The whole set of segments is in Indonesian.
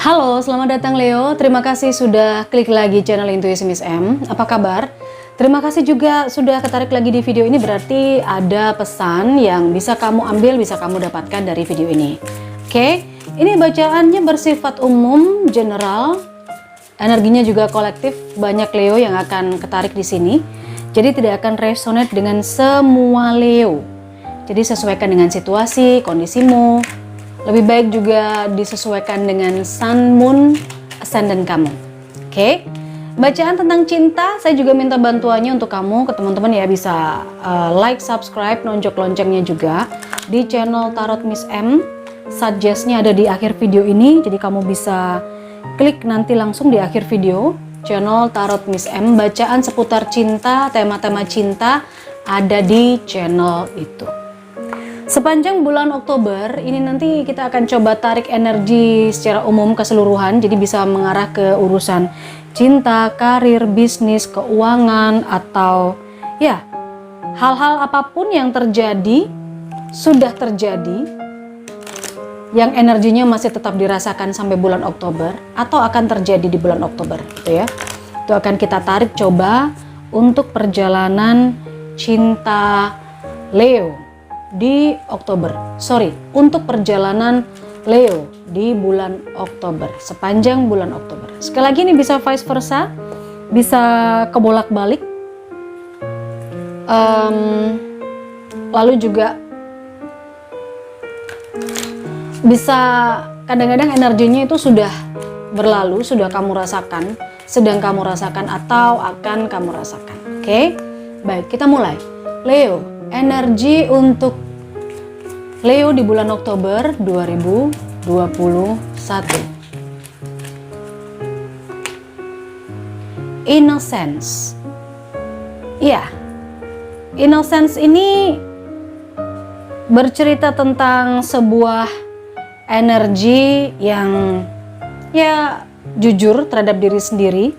Halo, selamat datang Leo. Terima kasih sudah klik lagi channel Intuisi Miss M. Apa kabar? Terima kasih juga sudah ketarik lagi di video ini, berarti ada pesan yang bisa kamu ambil, bisa kamu dapatkan dari video ini. Oke, ini bacaannya bersifat umum, general, energinya juga kolektif. Banyak Leo yang akan ketarik di sini. Jadi tidak akan resonate dengan semua Leo. Jadi sesuaikan dengan situasi, kondisimu. Lebih baik juga disesuaikan dengan Sun, Moon, Ascendant kamu. Oke? Bacaan tentang cinta, saya juga minta bantuannya untuk kamu, ke teman-teman ya, bisa like, subscribe, nonjok loncengnya juga di channel Tarot Miss M. Suggest-nya ada di akhir video ini, jadi kamu bisa klik nanti langsung di akhir video. Channel Tarot Miss M, bacaan seputar cinta, tema-tema cinta ada di channel itu. Sepanjang bulan Oktober ini nanti kita akan coba tarik energi secara umum keseluruhan, jadi bisa mengarah ke urusan cinta, karir, bisnis, keuangan, atau ya hal-hal apapun yang terjadi, sudah terjadi, yang energinya masih tetap dirasakan sampai bulan Oktober atau akan terjadi di bulan Oktober gitu ya. Itu akan kita tarik coba untuk perjalanan cinta Leo di Oktober. Untuk perjalanan Leo di bulan Oktober, sepanjang bulan Oktober. Sekali lagi ini bisa vice versa, bisa kebolak-balik. Lalu juga bisa kadang-kadang energinya itu sudah berlalu, sudah kamu rasakan, sedang kamu rasakan, atau akan kamu rasakan. Oke? Baik, kita mulai. Leo, energi untuk Leo di bulan Oktober 2021. Innocence. Ya, innocence ini bercerita tentang sebuah energi yang ya jujur terhadap diri sendiri,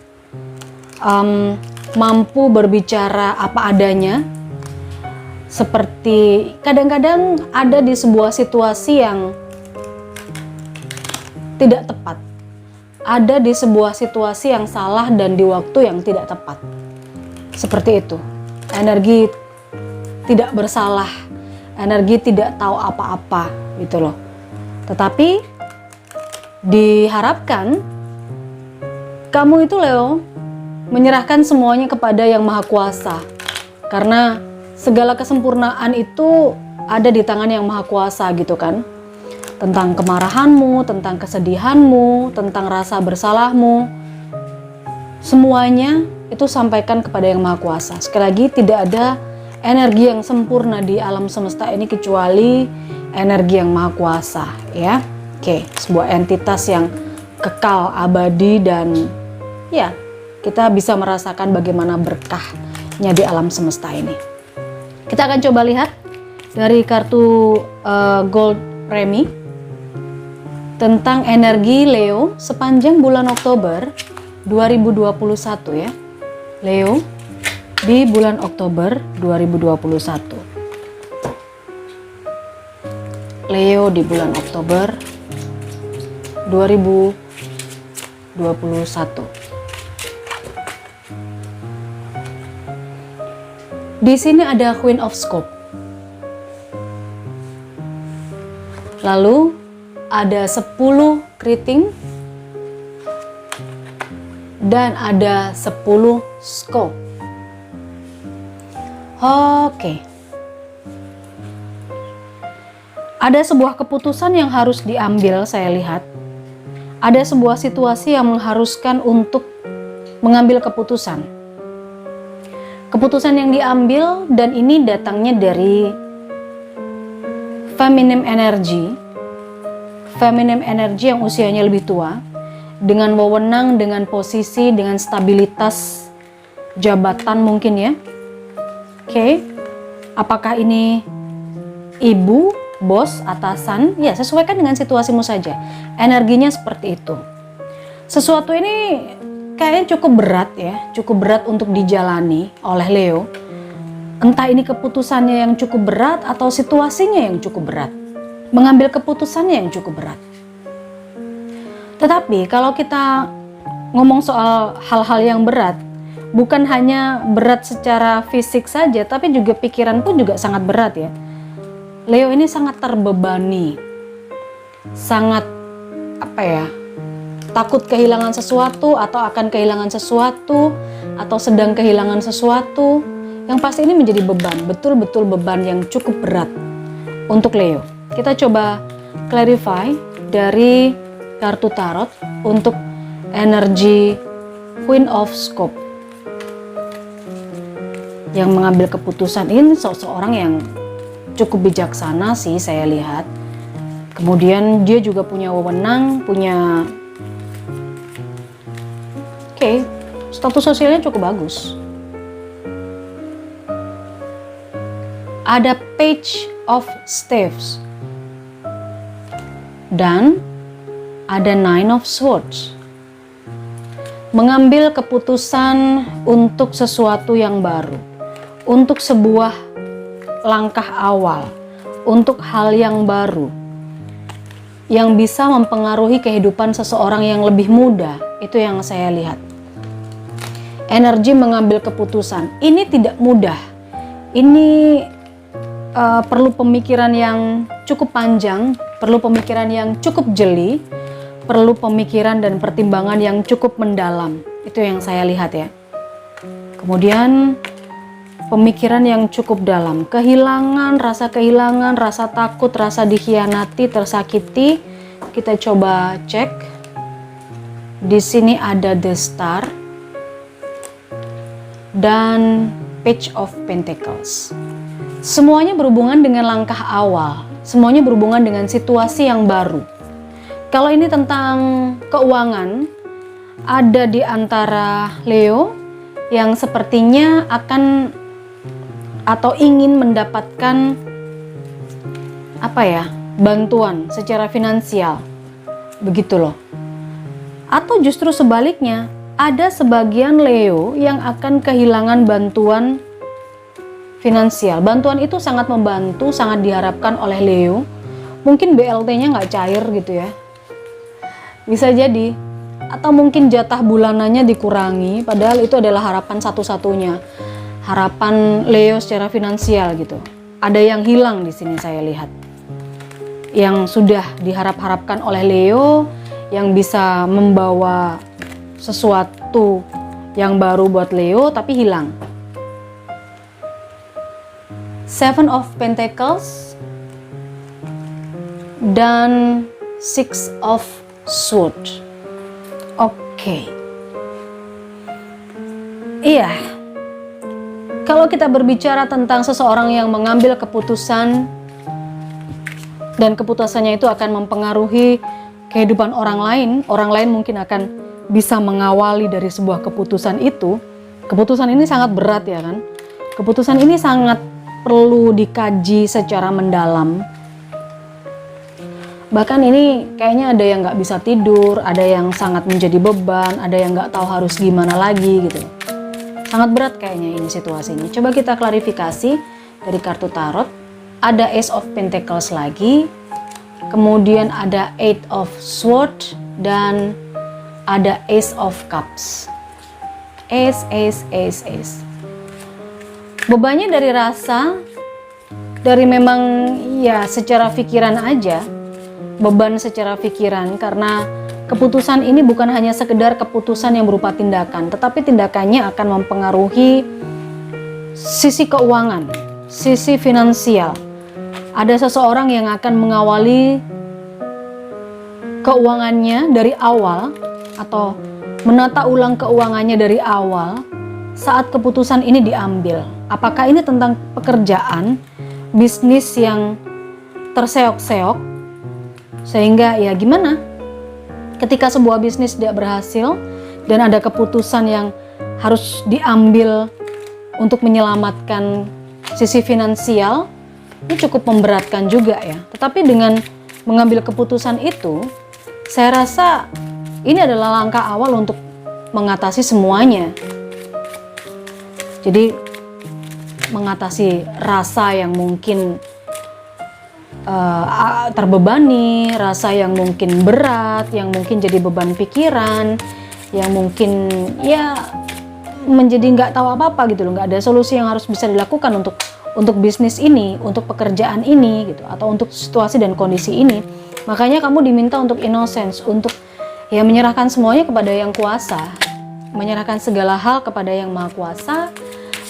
mampu berbicara apa adanya. Seperti kadang-kadang ada di sebuah situasi yang tidak tepat, ada di sebuah situasi yang salah dan di waktu yang tidak tepat. Seperti itu, energi tidak bersalah, energi tidak tahu apa-apa gitu loh. Tetapi diharapkan kamu itu Leo menyerahkan semuanya kepada Yang Maha Kuasa, karena segala kesempurnaan itu ada di tangan Yang Maha Kuasa gitu kan. Tentang kemarahanmu, tentang kesedihanmu, tentang rasa bersalahmu, semuanya itu sampaikan kepada Yang Maha Kuasa. Sekali lagi, tidak ada energi yang sempurna di alam semesta ini kecuali energi Yang Maha Kuasa ya. Oke, sebuah entitas yang kekal, abadi, dan ya kita bisa merasakan bagaimana berkahnya di alam semesta ini. Kita akan coba lihat dari kartu Gold Premi tentang energi Leo sepanjang bulan Oktober 2021 ya. Leo di bulan Oktober 2021. Leo di bulan Oktober 2021. Di sini ada Queen of Scope. Lalu ada 10 keriting dan ada 10 scope. Oke. Ada sebuah keputusan yang harus diambil, saya lihat. Ada sebuah situasi yang mengharuskan untuk mengambil keputusan. Keputusan yang diambil, dan ini datangnya dari feminine energy. Feminine energy yang usianya lebih tua, dengan wewenang, dengan posisi, dengan stabilitas jabatan mungkin ya. Oke. Apakah ini ibu, bos, atasan? Ya, sesuaikan dengan situasimu saja. Energinya seperti itu. Sesuatu ini kayaknya cukup berat ya, cukup berat untuk dijalani oleh Leo. Entah ini keputusannya yang cukup berat atau situasinya yang cukup berat. Mengambil keputusannya yang cukup berat. Tetapi kalau kita ngomong soal hal-hal yang berat, bukan hanya berat secara fisik saja, tapi juga pikiran pun juga sangat berat ya. Leo ini sangat terbebani, sangat takut kehilangan sesuatu atau akan kehilangan sesuatu atau sedang kehilangan sesuatu. Yang pasti ini menjadi beban, betul-betul beban yang cukup berat untuk Leo. Kita coba clarify dari kartu tarot untuk energi Queen of Scope. Yang mengambil keputusan ini seseorang yang cukup bijaksana sih saya lihat. Kemudian dia juga punya wewenang, punya status sosialnya cukup bagus. Ada Page of Staves dan ada Nine of Swords. Mengambil keputusan untuk sesuatu yang baru, untuk sebuah langkah awal, untuk hal yang baru yang bisa mempengaruhi kehidupan seseorang yang lebih muda. Itu yang saya lihat. Energi mengambil keputusan ini tidak mudah. Ini perlu pemikiran yang cukup panjang, perlu pemikiran yang cukup jeli, perlu pemikiran dan pertimbangan yang cukup mendalam. Itu yang saya lihat ya. Kemudian pemikiran yang cukup dalam, kehilangan, rasa takut, rasa dikhianati, tersakiti. Kita coba cek. Di sini ada The Star dan Page of Pentacles. Semuanya berhubungan dengan langkah awal, semuanya berhubungan dengan situasi yang baru. Kalau ini tentang keuangan, ada di antara Leo yang sepertinya akan atau ingin mendapatkan bantuan secara finansial, begitu loh. Atau justru sebaliknya, ada sebagian Leo yang akan kehilangan bantuan finansial. Bantuan itu sangat membantu, sangat diharapkan oleh Leo. Mungkin BLT-nya nggak cair gitu ya. Bisa jadi. Atau mungkin jatah bulanannya dikurangi, padahal itu adalah harapan satu-satunya. Harapan Leo secara finansial gitu. Ada yang hilang di sini saya lihat. Yang sudah diharap-harapkan oleh Leo, yang bisa membawa sesuatu yang baru buat Leo, tapi hilang. Seven of Pentacles dan Six of Swords. Oke. Iya. Kalau kita berbicara tentang seseorang yang mengambil keputusan dan keputusannya itu akan mempengaruhi kehidupan orang lain mungkin akan bisa mengawali dari sebuah keputusan itu. Keputusan ini sangat berat ya kan? Keputusan ini sangat perlu dikaji secara mendalam. Bahkan ini kayaknya ada yang nggak bisa tidur, ada yang sangat menjadi beban, ada yang nggak tahu harus gimana lagi gitu. Sangat berat kayaknya ini situasinya. Coba kita klarifikasi dari kartu tarot. Ada Ace of Pentacles lagi, kemudian ada Eight of Swords dan ada Ace of Cups. Ace. Bebannya dari rasa, dari memang ya secara pikiran aja, beban secara pikiran, karena keputusan ini bukan hanya sekedar keputusan yang berupa tindakan, tetapi tindakannya akan mempengaruhi sisi keuangan, sisi finansial. Ada seseorang yang akan mengawali keuangannya dari awal atau menata ulang keuangannya dari awal saat keputusan ini diambil. Apakah ini tentang pekerjaan, bisnis yang terseok-seok, sehingga ya gimana? Ketika sebuah bisnis tidak berhasil dan ada keputusan yang harus diambil untuk menyelamatkan sisi finansial, ini cukup memberatkan juga ya. Tetapi dengan mengambil keputusan itu, saya rasa ini adalah langkah awal untuk mengatasi semuanya. Jadi mengatasi rasa yang mungkin terbebani, rasa yang mungkin berat, yang mungkin jadi beban pikiran, yang mungkin ya menjadi nggak tahu apa-apa gitu loh, nggak ada solusi yang harus bisa dilakukan untuk bisnis ini, untuk pekerjaan ini gitu, atau untuk situasi dan kondisi ini. Makanya kamu diminta untuk innocence, untuk ya menyerahkan semuanya kepada yang kuasa, menyerahkan segala hal kepada yang maha kuasa,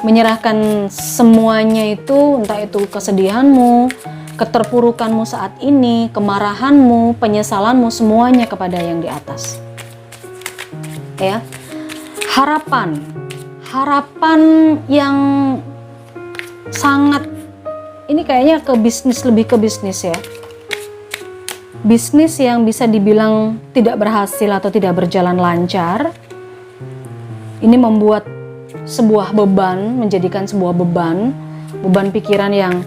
menyerahkan semuanya itu, entah itu kesedihanmu, keterpurukanmu saat ini, kemarahanmu, penyesalanmu, semuanya kepada yang di atas. Ya, harapan yang sangat, ini kayaknya ke bisnis, lebih ke bisnis ya. Bisnis yang bisa dibilang tidak berhasil atau tidak berjalan lancar, ini membuat sebuah beban, menjadikan sebuah beban pikiran yang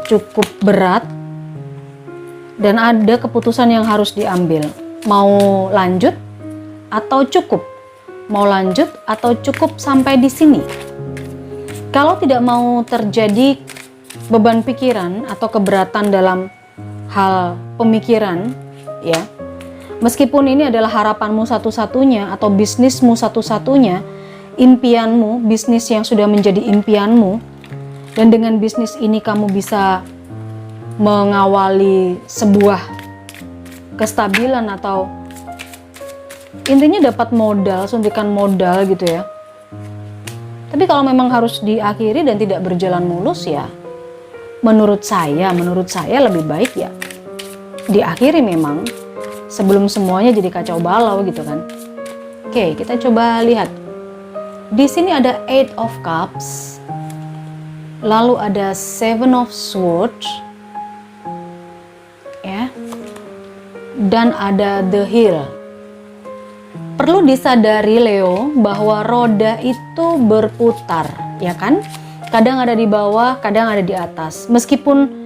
cukup berat, dan ada keputusan yang harus diambil. Mau lanjut atau cukup? Mau lanjut atau cukup sampai di sini? Kalau tidak mau terjadi beban pikiran atau keberatan dalam hal pemikiran, ya, meskipun ini adalah harapanmu satu-satunya atau bisnismu satu-satunya, impianmu, bisnis yang sudah menjadi impianmu, dan dengan bisnis ini kamu bisa mengawali sebuah kestabilan atau intinya dapat modal, suntikan modal gitu ya. Tapi kalau memang harus diakhiri dan tidak berjalan mulus ya, menurut saya lebih baik ya diakhiri memang, sebelum semuanya jadi kacau balau gitu kan. Oke, kita coba lihat. Di sini ada Eight of Cups, lalu ada Seven of Swords, ya, dan ada The Hill. Perlu disadari Leo bahwa roda itu berputar, ya kan? Kadang ada di bawah, kadang ada di atas. Meskipun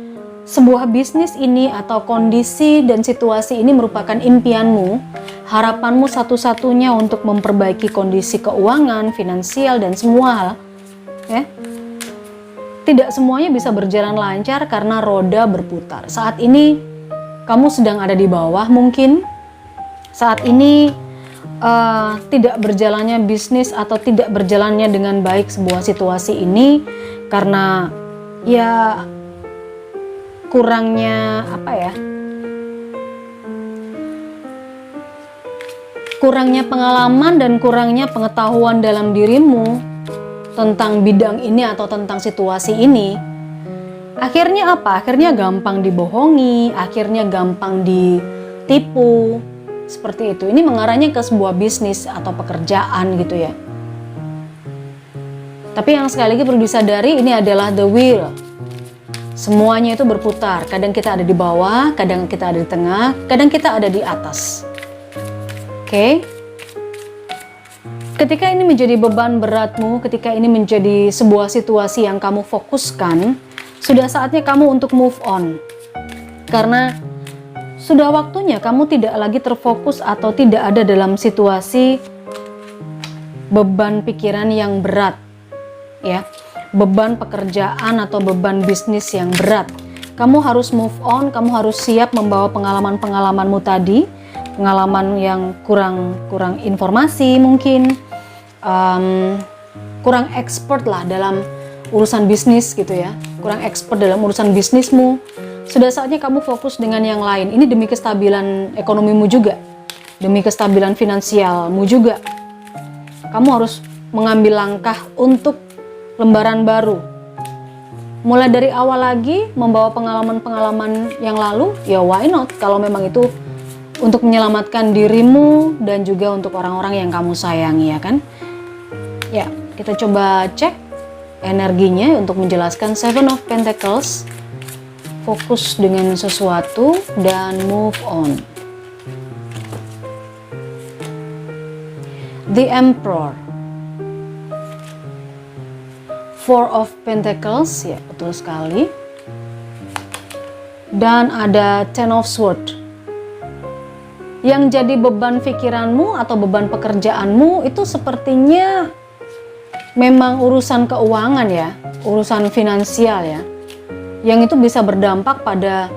sebuah bisnis ini atau kondisi dan situasi ini merupakan impianmu, harapanmu satu-satunya untuk memperbaiki kondisi keuangan, finansial, dan semua hal, ya, tidak semuanya bisa berjalan lancar karena roda berputar. Saat ini kamu sedang ada di bawah mungkin, saat ini tidak berjalannya bisnis atau tidak berjalannya dengan baik sebuah situasi ini karena ya kurangnya kurangnya pengalaman dan kurangnya pengetahuan dalam dirimu tentang bidang ini atau tentang situasi ini. Akhirnya apa? Akhirnya gampang dibohongi, akhirnya gampang ditipu. Seperti itu. Ini mengarahnya ke sebuah bisnis atau pekerjaan gitu ya. Tapi yang sekali lagi perlu disadari, ini adalah the wheel. Semuanya itu berputar. Kadang kita ada di bawah, kadang kita ada di tengah, kadang kita ada di atas. Oke? Ketika ini menjadi beban beratmu, ketika ini menjadi sebuah situasi yang kamu fokuskan, sudah saatnya kamu untuk move on. Karena sudah waktunya kamu tidak lagi terfokus atau tidak ada dalam situasi beban pikiran yang berat, ya, beban pekerjaan atau beban bisnis yang berat. Kamu harus move on, kamu harus siap membawa pengalaman-pengalamanmu tadi, pengalaman yang kurang informasi mungkin, kurang expert lah dalam urusan bisnis gitu ya, kurang expert dalam urusan bisnismu. Sudah saatnya kamu fokus dengan yang lain. Ini demi kestabilan ekonomimu juga, demi kestabilan finansialmu juga. Kamu harus mengambil langkah untuk lembaran baru. Mulai dari awal lagi, membawa pengalaman-pengalaman yang lalu, ya why not? Kalau memang itu untuk menyelamatkan dirimu dan juga untuk orang-orang yang kamu sayangi, ya kan? Ya, kita coba cek energinya untuk menjelaskan Seven of Pentacles. Fokus dengan sesuatu dan move on. The Emperor, Four of Pentacles, ya betul sekali. Dan ada Ten of Swords. Yang jadi beban pikiranmu atau beban pekerjaanmu itu sepertinya memang urusan keuangan ya, urusan finansial ya. yang itu bisa berdampak pada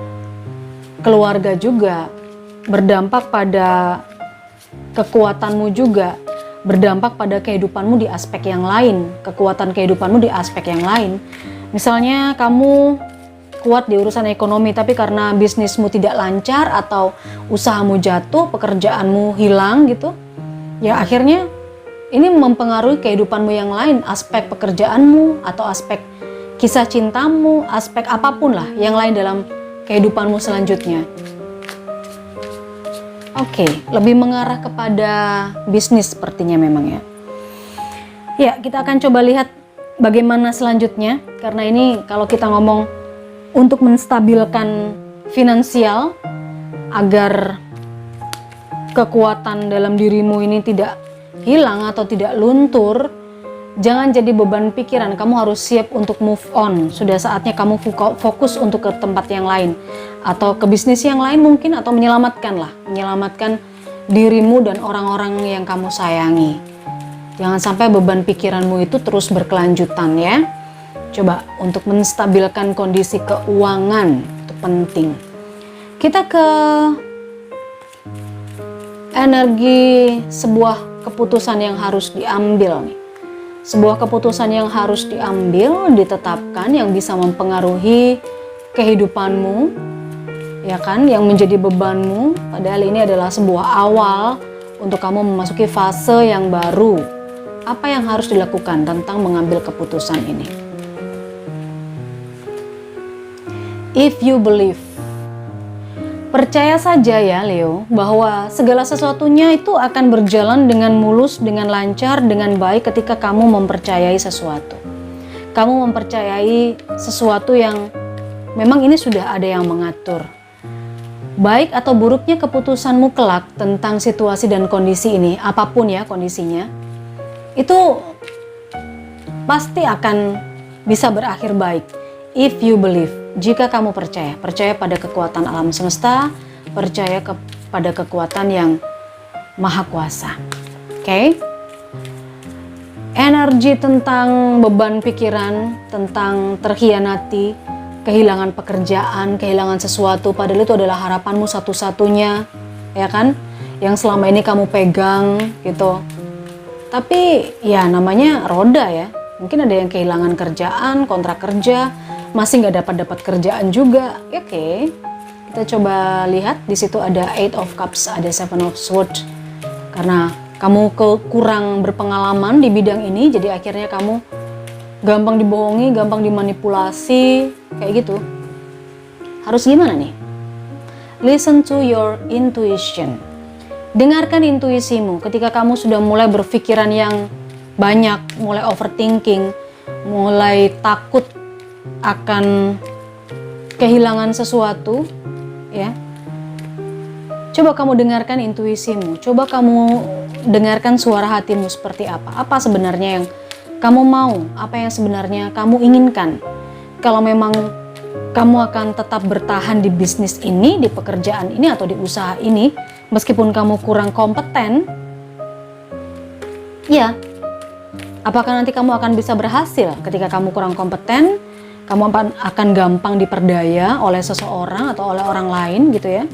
keluarga juga, berdampak pada kekuatanmu juga, berdampak pada kehidupanmu di aspek yang lain, kekuatan kehidupanmu di aspek yang lain. Misalnya kamu kuat di urusan ekonomi, tapi karena bisnismu tidak lancar atau usahamu jatuh, pekerjaanmu hilang gitu, ya akhirnya ini mempengaruhi kehidupanmu yang lain, aspek pekerjaanmu atau aspek kisah cintamu, aspek apapun lah yang lain dalam kehidupanmu selanjutnya. Oke, lebih mengarah kepada bisnis sepertinya memang ya. Ya, kita akan coba lihat bagaimana selanjutnya, karena ini kalau kita ngomong untuk menstabilkan finansial agar kekuatan dalam dirimu ini tidak hilang atau tidak luntur, jangan jadi beban pikiran. Kamu harus siap untuk move on. Sudah saatnya kamu fokus untuk ke tempat yang lain atau ke bisnis yang lain mungkin, atau menyelamatkan dirimu dan orang-orang yang kamu sayangi. Jangan sampai beban pikiranmu itu terus berkelanjutan ya. Coba untuk menstabilkan kondisi keuangan itu penting. Kita ke energi sebuah keputusan yang harus diambil nih. Sebuah keputusan yang harus diambil, ditetapkan, yang bisa mempengaruhi kehidupanmu, ya kan, yang menjadi bebanmu. Padahal ini adalah sebuah awal untuk kamu memasuki fase yang baru. Apa yang harus dilakukan tentang mengambil keputusan ini? If you believe, percaya saja ya Leo, bahwa segala sesuatunya itu akan berjalan dengan mulus, dengan lancar, dengan baik ketika kamu mempercayai sesuatu. Kamu mempercayai sesuatu yang memang ini sudah ada yang mengatur. Baik atau buruknya keputusanmu kelak tentang situasi dan kondisi ini, apapun ya kondisinya, itu pasti akan bisa berakhir baik. If you believe, jika kamu percaya pada kekuatan alam semesta, percaya kepada kekuatan yang maha kuasa. Oke? Energi tentang beban pikiran, tentang terkhianati, kehilangan pekerjaan, kehilangan sesuatu, padahal itu adalah harapanmu satu-satunya, ya kan? Yang selama ini kamu pegang gitu. Tapi ya namanya roda ya. Mungkin ada yang kehilangan kerjaan, kontrak kerja, masih nggak dapat kerjaan juga. Oke, kita coba lihat di situ ada 8 of Cups, ada 7 of Swords. Karena kamu kurang berpengalaman di bidang ini, jadi akhirnya kamu gampang dibohongi, gampang dimanipulasi, kayak gitu. Harus gimana nih? Listen to your intuition. Dengarkan intuisimu ketika kamu sudah mulai berpikiran yang banyak, mulai overthinking, mulai takut akan kehilangan sesuatu, ya. Coba kamu dengarkan intuisimu, coba kamu dengarkan suara hatimu seperti apa. Apa sebenarnya yang kamu mau, apa yang sebenarnya kamu inginkan. Kalau memang kamu akan tetap bertahan di bisnis ini, di pekerjaan ini atau di usaha ini, meskipun kamu kurang kompeten, ya, apakah nanti kamu akan bisa berhasil ketika kamu kurang kompeten? Kamu akan gampang diperdaya oleh seseorang atau oleh orang lain gitu ya.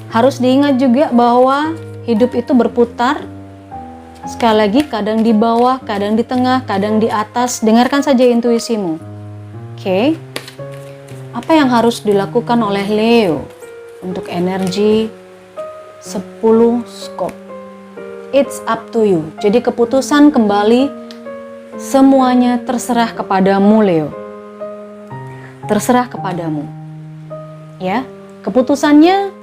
Harus diingat juga bahwa hidup itu berputar. Sekali lagi, kadang di bawah, kadang di tengah, kadang di atas. Dengarkan saja intuisimu. Oke. Apa yang harus dilakukan oleh Leo untuk energi 10 scope? It's up to you. Jadi keputusan kembali semuanya terserah kepadamu Leo. Terserah kepadamu, ya. Keputusannya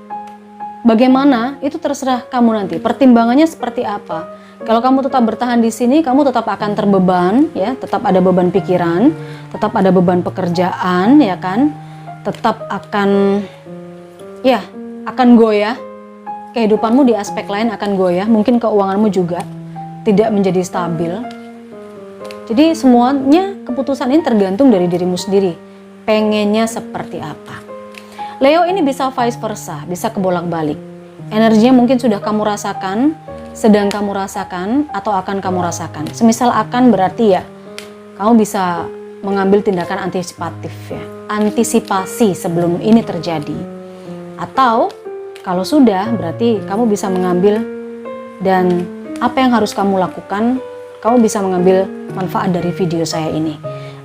bagaimana itu terserah kamu nanti. Pertimbangannya seperti apa? Kalau kamu tetap bertahan di sini, kamu tetap akan terbeban, ya. Tetap ada beban pikiran, tetap ada beban pekerjaan, ya kan. Tetap akan, ya, akan goyah. Kehidupanmu di aspek lain akan goyah. Mungkin keuanganmu juga tidak menjadi stabil. Jadi semuanya keputusan ini tergantung dari dirimu sendiri. Pengennya seperti apa. Leo ini bisa vice versa, bisa kebolak-balik. Energinya mungkin sudah kamu rasakan, sedang kamu rasakan, atau akan kamu rasakan. Semisal akan berarti ya, kamu bisa mengambil tindakan antisipatif ya. antisipasi sebelum ini terjadi. Atau kalau sudah, berarti kamu bisa mengambil, dan apa yang harus kamu lakukan, kamu bisa mengambil manfaat dari video saya ini.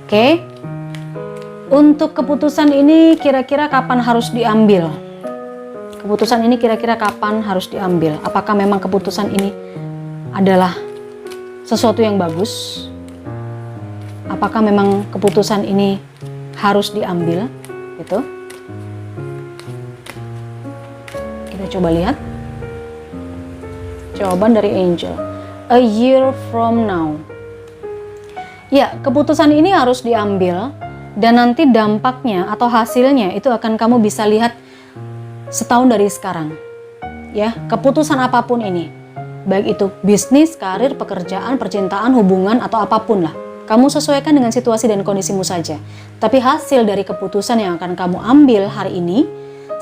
Oke? Untuk keputusan ini kira-kira kapan harus diambil? Keputusan ini kira-kira kapan harus diambil? Apakah memang keputusan ini adalah sesuatu yang bagus? Apakah memang keputusan ini harus diambil? Gitu. Kita coba lihat. Jawaban dari Angel. A year from now. Ya, keputusan ini harus diambil, dan nanti dampaknya atau hasilnya itu akan kamu bisa lihat setahun dari sekarang. Ya, keputusan apapun ini, baik itu bisnis, karir, pekerjaan, percintaan, hubungan, atau apapun lah. Kamu sesuaikan dengan situasi dan kondisimu saja. Tapi hasil dari keputusan yang akan kamu ambil hari ini,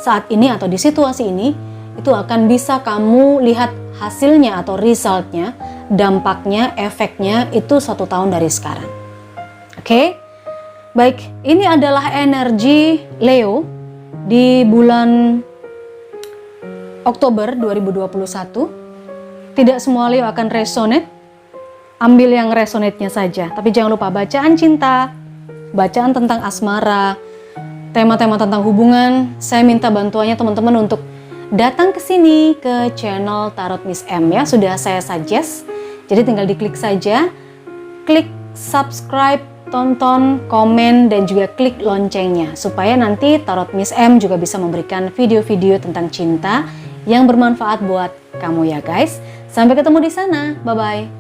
saat ini atau di situasi ini, itu akan bisa kamu lihat hasilnya atau resultnya, dampaknya, efeknya itu 1 tahun dari sekarang. Oke? Baik, ini adalah energi Leo di bulan Oktober 2021. Tidak semua Leo akan resonate. Ambil yang resonate-nya saja. Tapi jangan lupa bacaan cinta, bacaan tentang asmara, tema-tema tentang hubungan. Saya minta bantuannya teman-teman untuk datang ke sini ke channel Tarot Miss M ya. Sudah saya suggest. Jadi tinggal diklik saja. Klik subscribe, tonton, komen, dan juga klik loncengnya supaya nanti Tarot Miss M juga bisa memberikan video-video tentang cinta yang bermanfaat buat kamu ya guys. Sampai ketemu di sana. Bye-bye.